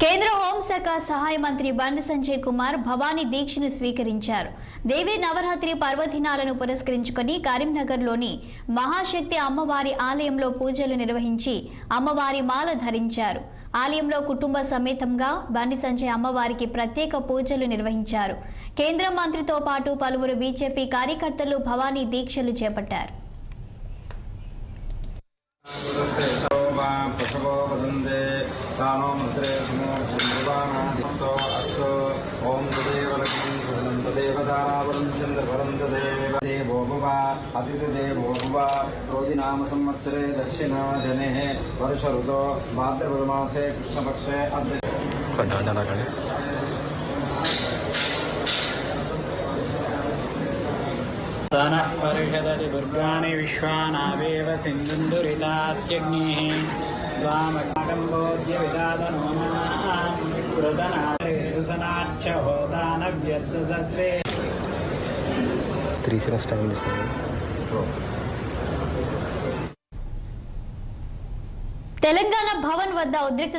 కేంద్ర హోంశాఖ సహాయ మంత్రి బండి సంజయ్ కుమార్ భవానీ దీక్షను స్వీకరించారు. దేవీ నవరాత్రి పర్వదినాలను పురస్కరించుకుని కరీంనగర్లోని మహాశక్తి అమ్మవారి ఆలయంలో పూజలు నిర్వహించి అమ్మవారి మాల ధరించారు. ఆలయంలో కుటుంబ సమేతంగా బండి సంజయ్ అమ్మవారికి ప్రత్యేక పూజలు నిర్వహించారు. కేంద్ర మంత్రితో పాటు పలువురు బీజేపీ కార్యకర్తలు భవానీ దీక్షలు చేపట్టారు. सानो मंत्रे समो चंद्रवानादितो अस्तो ओम तदेव लक्ष्मी सुदं तदेव दारावरं चंद्रवरं तदेव देवो भव अतिथिदेवो भव क्रोधिनाम संवत्सरे दक्षिणा जने वर्ष ऋतो भाद्रपदमासे कृष्णपक्षे तनः परिषदति दुर्गाणि विश्वानावेव सिन्धुन्दुरितात्यग्निः स्वामकाकम्बोध्य विदादनोनां कृतनारेरुसनाच्च होतानव्यत्ससत्से 3 seconds time listening. Telangana Bhavan వద్ద ఉద్రిక్తత